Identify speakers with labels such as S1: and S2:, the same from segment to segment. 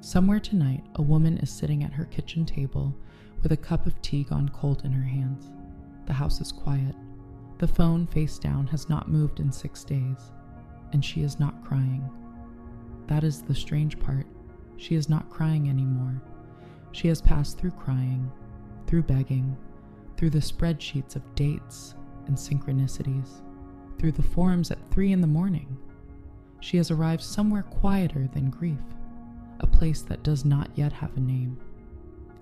S1: Somewhere tonight, a woman is sitting at her kitchen table with a cup of tea gone cold in her hands. The house is quiet. The phone, face down, has not moved in 6 days, and she is not crying. That is the strange part. She is not crying anymore. She has passed through crying, through begging, through the spreadsheets of dates and synchronicities, through the forums at 3 a.m. She has arrived somewhere quieter than grief, a place that does not yet have a name.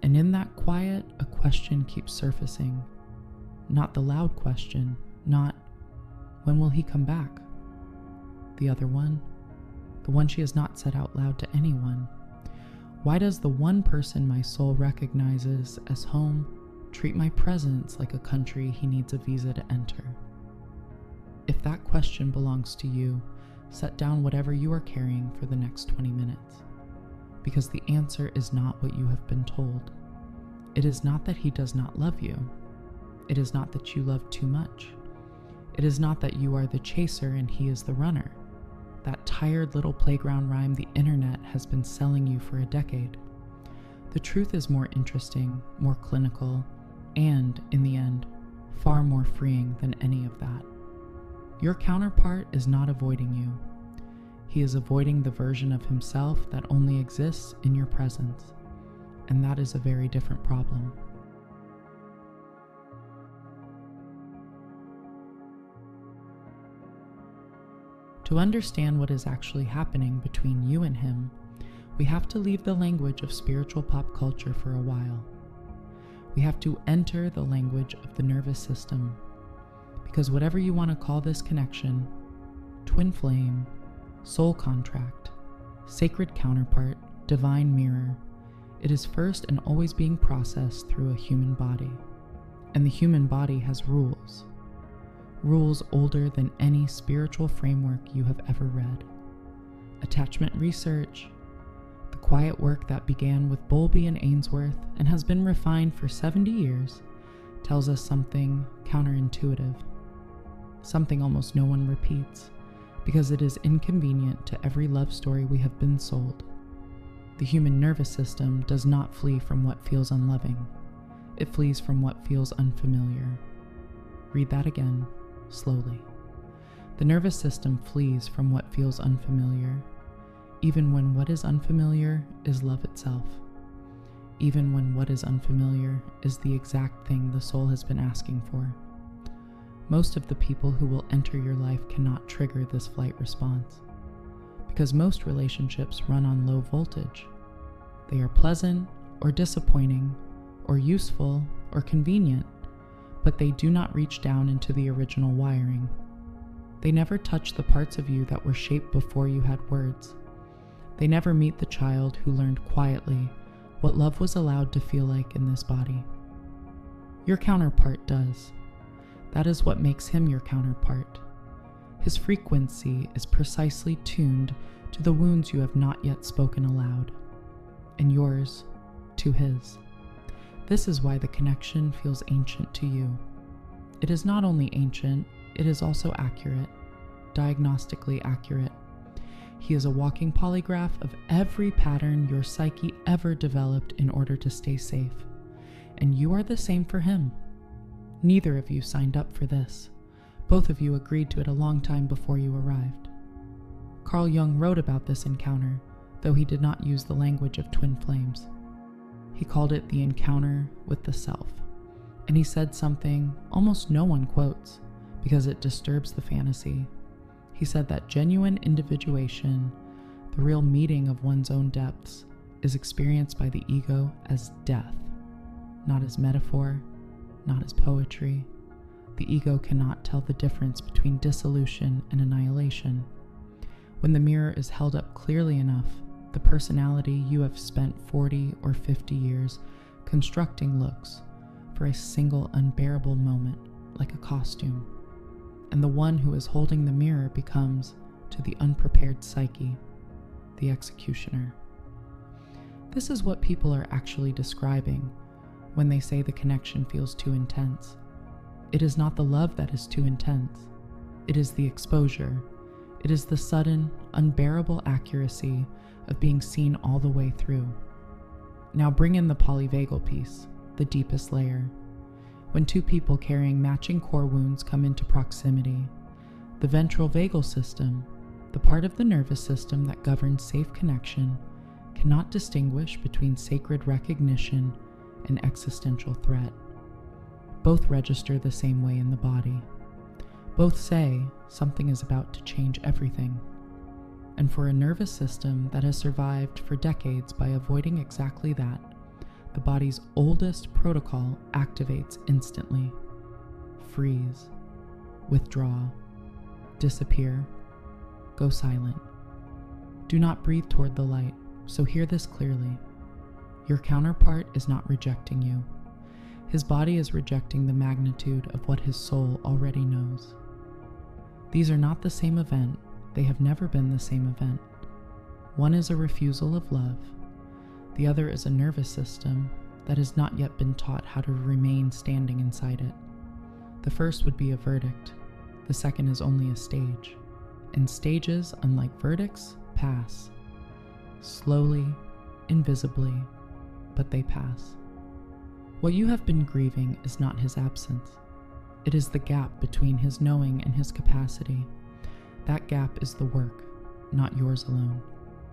S1: And in that quiet, a question keeps surfacing. Not the loud question, not, when will he come back? The other one, the one she has not said out loud to anyone. Why does the one person my soul recognizes as home treat my presence like a country he needs a visa to enter? If that question belongs to you, set down whatever you are carrying for the next 20 minutes. Because the answer is not what you have been told. It is not that he does not love you. It is not that you love too much. It is not that you are the chaser and he is the runner. That tired little playground rhyme the internet has been selling you for a decade. The truth is more interesting, more clinical, and, in the end, far more freeing than any of that. Your counterpart is not avoiding you. He is avoiding the version of himself that only exists in your presence, and that is a very different problem. To understand what is actually happening between you and him, we have to leave the language of spiritual pop culture for a while. We have to enter the language of the nervous system, because whatever you want to call this connection, twin flame, soul contract, sacred counterpart, divine mirror, it is first and always being processed through a human body. And the human body has rules. Rules older than any spiritual framework you have ever read. Attachment research, the quiet work that began with Bowlby and Ainsworth and has been refined for 70 years, tells us something counterintuitive, something almost no one repeats, because it is inconvenient to every love story we have been sold. The human nervous system does not flee from what feels unloving. It flees from what feels unfamiliar. Read that again, slowly. The nervous system flees from what feels unfamiliar, even when what is unfamiliar is love itself. Even when what is unfamiliar is the exact thing the soul has been asking for. Most of the people who will enter your life cannot trigger this flight response, because most relationships run on low voltage. They are pleasant or disappointing or useful or convenient, but they do not reach down into the original wiring. They never touch the parts of you that were shaped before you had words. They never meet the child who learned quietly what love was allowed to feel like in this body. Your counterpart does. That is what makes him your counterpart. His frequency is precisely tuned to the wounds you have not yet spoken aloud, and yours to his. This is why the connection feels ancient to you. It is not only ancient, it is also accurate, diagnostically accurate. He is a walking polygraph of every pattern your psyche ever developed in order to stay safe, and you are the same for him. Neither of you signed up for this. Both of you agreed to it a long time before you arrived. Carl Jung wrote about this encounter, though he did not use the language of twin flames. He called it the encounter with the self, and he said something almost no one quotes because it disturbs the fantasy. He said that genuine individuation, the real meeting of one's own depths, is experienced by the ego as death, not as metaphor, not as poetry. The ego cannot tell the difference between dissolution and annihilation. When the mirror is held up clearly enough, the personality you have spent 40 or 50 years constructing looks, for a single unbearable moment, like a costume. And the one who is holding the mirror becomes, to the unprepared psyche, the executioner. This is what people are actually describing when they say the connection feels too intense. It is not the love that is too intense. It is the exposure. It is the sudden, unbearable accuracy of being seen all the way through. Now bring in the polyvagal piece, the deepest layer. When two people carrying matching core wounds come into proximity, the ventral vagal system, the part of the nervous system that governs safe connection, cannot distinguish between sacred recognition and existential threat. Both register the same way in the body. Both say something is about to change everything. And for a nervous system that has survived for decades by avoiding exactly that, the body's oldest protocol activates instantly. Freeze, withdraw, disappear, go silent. Do not breathe toward the light, so hear this clearly. Your counterpart is not rejecting you. His body is rejecting the magnitude of what his soul already knows. These are not the same event. They have never been the same event. One is a refusal of love. The other is a nervous system that has not yet been taught how to remain standing inside it. The first would be a verdict. The second is only a stage. And stages, unlike verdicts, pass. Slowly, invisibly, but they pass. What you have been grieving is not his absence. It is the gap between his knowing and his capacity. That gap is the work, not yours alone,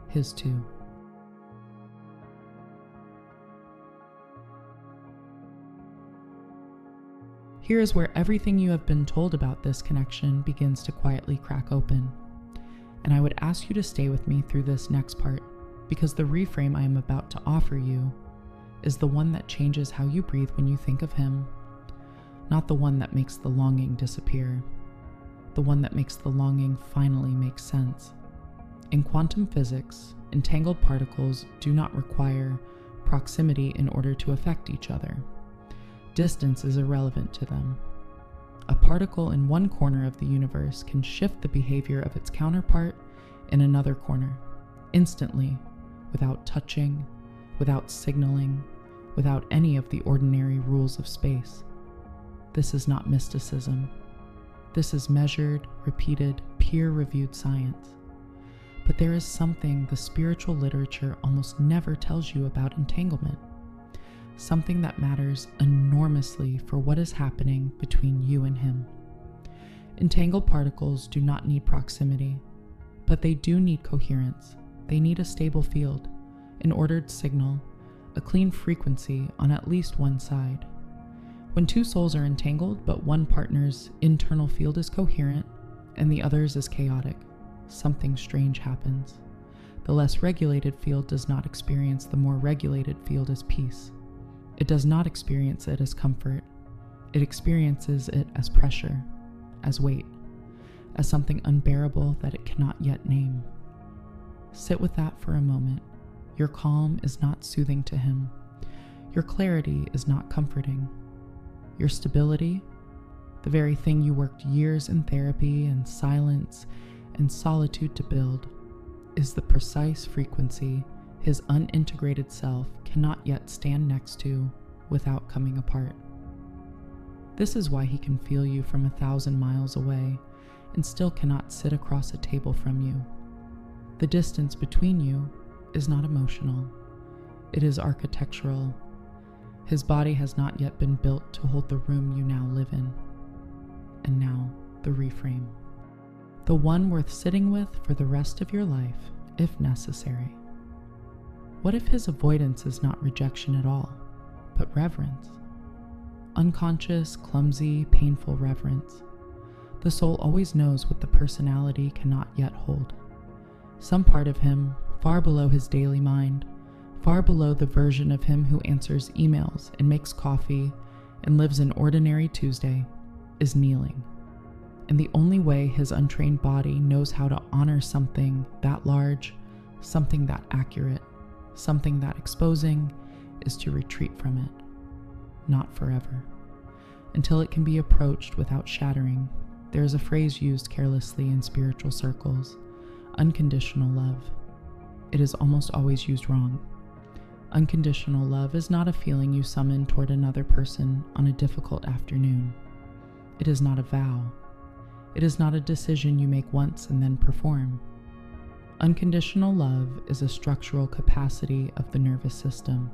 S1: his too. Here is where everything you have been told about this connection begins to quietly crack open. And I would ask you to stay with me through this next part, because the reframe I am about to offer you is the one that changes how you breathe when you think of him, not the one that makes the longing disappear, the one that makes the longing finally make sense. In quantum physics, entangled particles do not require proximity in order to affect each other. Distance is irrelevant to them. A particle in one corner of the universe can shift the behavior of its counterpart in another corner, instantly, without touching, without signaling, without any of the ordinary rules of space. This is not mysticism. This is measured, repeated, peer-reviewed science. But there is something the spiritual literature almost never tells you about entanglement. Something that matters enormously for what is happening between you and him. Entangled particles do not need proximity, but they do need coherence. They need a stable field, an ordered signal, a clean frequency on at least one side. When two souls are entangled, but one partner's internal field is coherent and the other's is chaotic, something strange happens. The less regulated field does not experience the more regulated field as peace. It does not experience it as comfort. It experiences it as pressure, as weight, as something unbearable that it cannot yet name. Sit with that for a moment. Your calm is not soothing to him. Your clarity is not comforting. Your stability, the very thing you worked years in therapy and silence and solitude to build, is the precise frequency his unintegrated self cannot yet stand next to without coming apart. This is why he can feel you from 1,000 miles away and still cannot sit across a table from you. The distance between you is not emotional. It is architectural. His body has not yet been built to hold the room you now live in. And now, the reframe. The one worth sitting with for the rest of your life, if necessary. What if his avoidance is not rejection at all, but reverence? Unconscious, clumsy, painful reverence. The soul always knows what the personality cannot yet hold. Some part of him, far below his daily mind, far below the version of him who answers emails and makes coffee and lives an ordinary Tuesday, is kneeling. And the only way his untrained body knows how to honor something that large, something that accurate, something that exposing, is to retreat from it. Not forever. Until it can be approached without shattering, there is a phrase used carelessly in spiritual circles: unconditional love. It is almost always used wrong. Unconditional love is not a feeling you summon toward another person on a difficult afternoon. It is not a vow. It is not a decision you make once and then perform. Unconditional love is a structural capacity of the nervous system.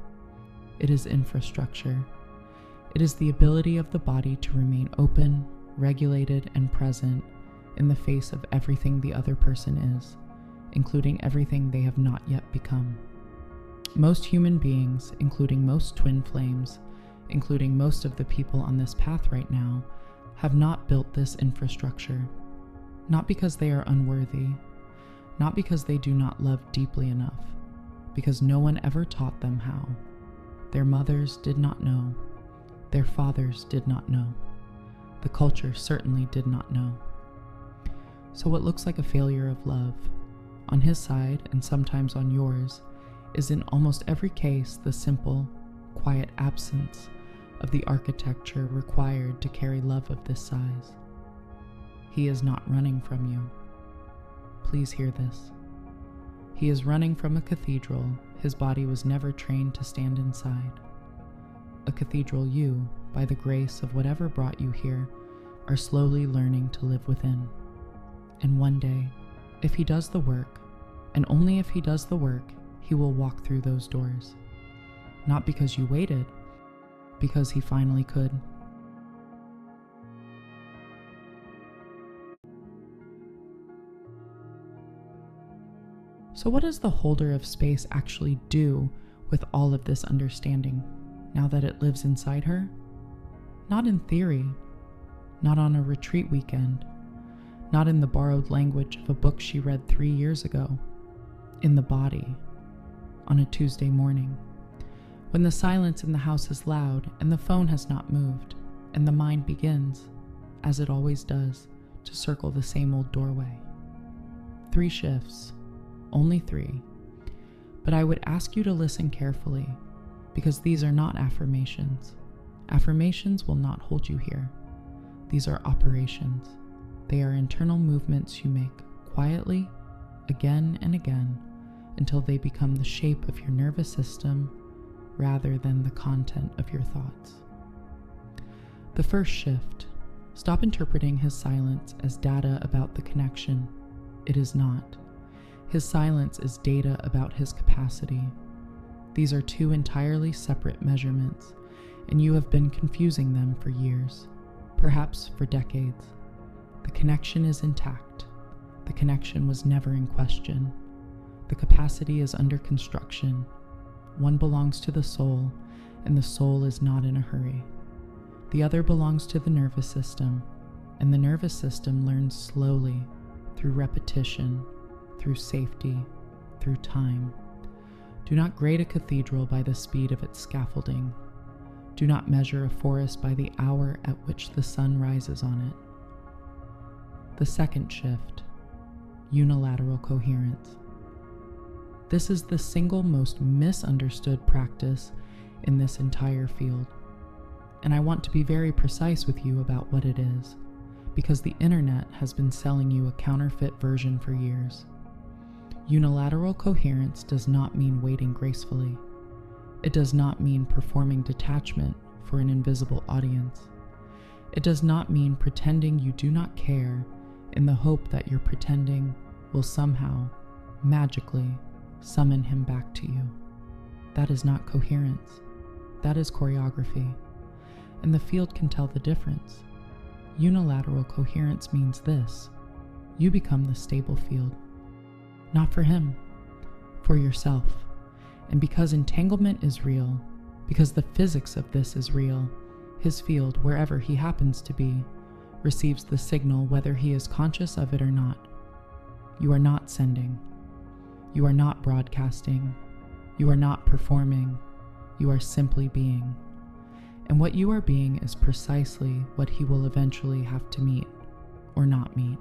S1: It is infrastructure. It is the ability of the body to remain open, regulated, and present in the face of everything the other person is, including everything they have not yet become. Most human beings, including most twin flames, including most of the people on this path right now, have not built this infrastructure. Not because they are unworthy, not because they do not love deeply enough, because no one ever taught them how. Their mothers did not know. Their fathers did not know. The culture certainly did not know. So what looks like a failure of love, on his side and sometimes on yours, is in almost every case the simple, quiet absence of the architecture required to carry love of this size. He is not running from you. Please hear this. He is running from a cathedral his body was never trained to stand inside. A cathedral you, by the grace of whatever brought you here, are slowly learning to live within. And one day, if he does the work, and only if he does the work, he will walk through those doors. Not because you waited, because he finally could. So what does the holder of space actually do with all of this understanding, now that it lives inside her? Not in theory, not on a retreat weekend, not in the borrowed language of a book she read 3 years ago. In the body, on a Tuesday morning, when the silence in the house is loud and the phone has not moved, and the mind begins, as it always does, to circle the same old doorway. 3 shifts. Only 3, but I would ask you to listen carefully, because these are not affirmations. Affirmations will not hold you here. These are operations. They are internal movements you make quietly, again and again, until they become the shape of your nervous system rather than the content of your thoughts. The first shift. Stop interpreting his silence as data about the connection. It is not. His silence is data about his capacity. These are 2 entirely separate measurements, and you have been confusing them for years, perhaps for decades. The connection is intact. The connection was never in question. The capacity is under construction. One belongs to the soul, and the soul is not in a hurry. The other belongs to the nervous system, and the nervous system learns slowly, through repetition, through safety, through time. Do not grade a cathedral by the speed of its scaffolding. Do not measure a forest by the hour at which the sun rises on it. The second shift. Unilateral coherence. This is the single most misunderstood practice in this entire field. And I want to be very precise with you about what it is, because the internet has been selling you a counterfeit version for years. Unilateral coherence does not mean waiting gracefully. It does not mean performing detachment for an invisible audience. It does not mean pretending you do not care in the hope that your pretending will somehow, magically, summon him back to you. That is not coherence. That is choreography. And the field can tell the difference. Unilateral coherence means this: you become the stable field. Not for him, for yourself. And because entanglement is real, because the physics of this is real, his field, wherever he happens to be, receives the signal whether he is conscious of it or not. You are not sending. You are not broadcasting. You are not performing. You are simply being. And what you are being is precisely what he will eventually have to meet, or not meet.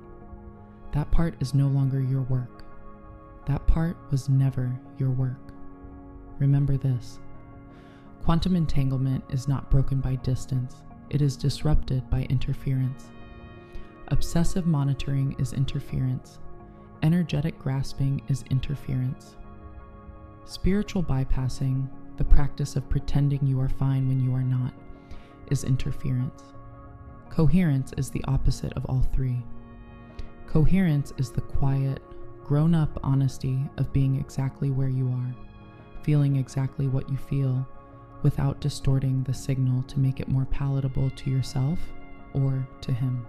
S1: That part is no longer your work. That part was never your work. Remember this. Quantum entanglement is not broken by distance. It is disrupted by interference. Obsessive monitoring is interference. Energetic grasping is interference. Spiritual bypassing, the practice of pretending you are fine when you are not, is interference. Coherence is the opposite of all 3. Coherence is the quiet, grown-up honesty of being exactly where you are, feeling exactly what you feel, without distorting the signal to make it more palatable to yourself or to him.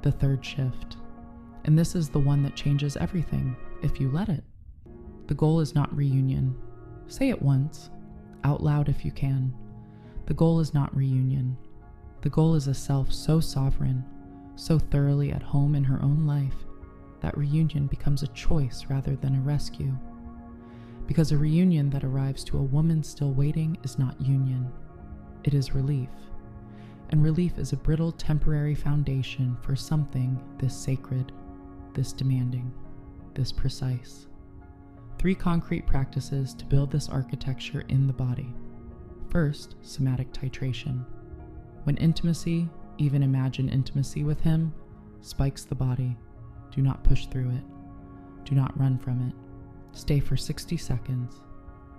S1: The third shift, and this is the one that changes everything if you let it. The goal is not reunion. Say it once, out loud if you can. The goal is not reunion. The goal is a self so sovereign, so thoroughly at home in her own life, that reunion becomes a choice rather than a rescue. Because a reunion that arrives to a woman still waiting is not union. It is relief. And relief is a brittle temporary foundation for something this sacred, this demanding, this precise. 3 concrete practices to build this architecture in the body. First, somatic titration. When intimacy, even imagined intimacy with him, spikes the body, do not push through it. Do not run from it. Stay for 60 seconds,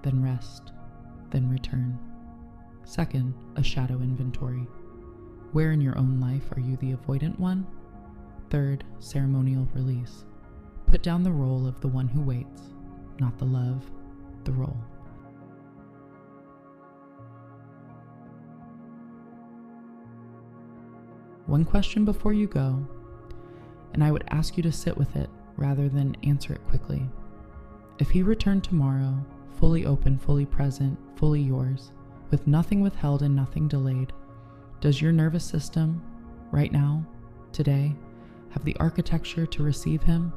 S1: then rest, then return. Second, a shadow inventory. Where in your own life are you the avoidant one? Third, ceremonial release. Put down the role of the one who waits, not the love, the role. One question before you go, and I would ask you to sit with it rather than answer it quickly. If he returned tomorrow, fully open, fully present, fully yours, with nothing withheld and nothing delayed, does your nervous system, right now, today, have the architecture to receive him?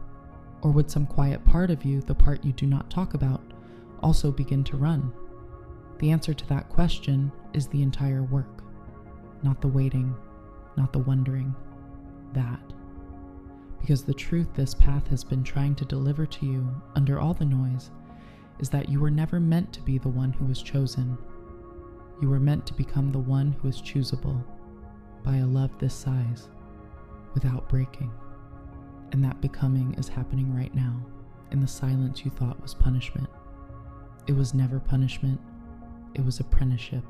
S1: Or would some quiet part of you, the part you do not talk about, also begin to run? The answer to that question is the entire work, not the waiting, not the wondering, that. Because the truth this path has been trying to deliver to you under all the noise is that you were never meant to be the one who was chosen. You were meant to become the one who is choosable by a love this size, without breaking. And that becoming is happening right now, in the silence you thought was punishment. It was never punishment, it was apprenticeship.